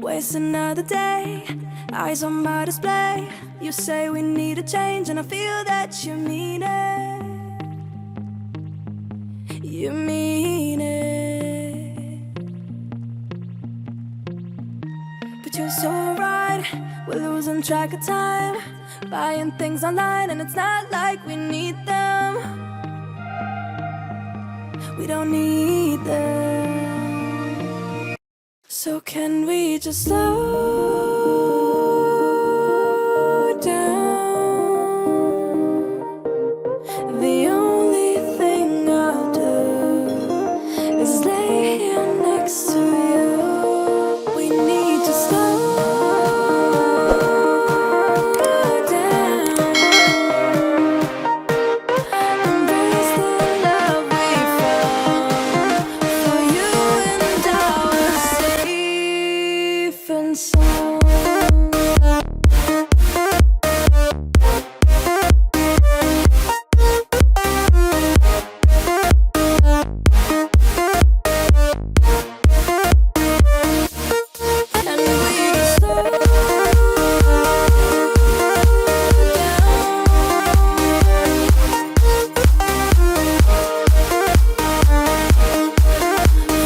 Waste another day, eyes on my display. You say we need a change, and I feel that you mean it. You mean it. But you're so right, we're losing track of time, buying things online, and it's not like we need them. We don't need them. So can we just slow down? The only thing I'll do is lay here next to you. We need to slow down. Embrace the love we found. For you and I were safe and sound. And we just slow down.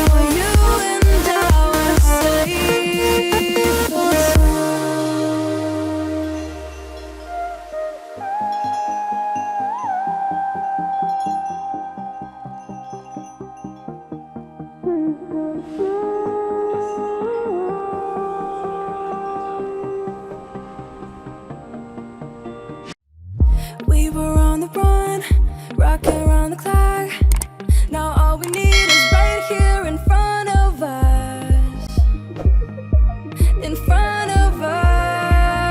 For you and I were safe and we were on the run, rocking around the clock. Now all we need is right here in front of us. In front of us.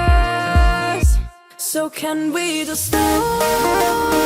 So can we just slow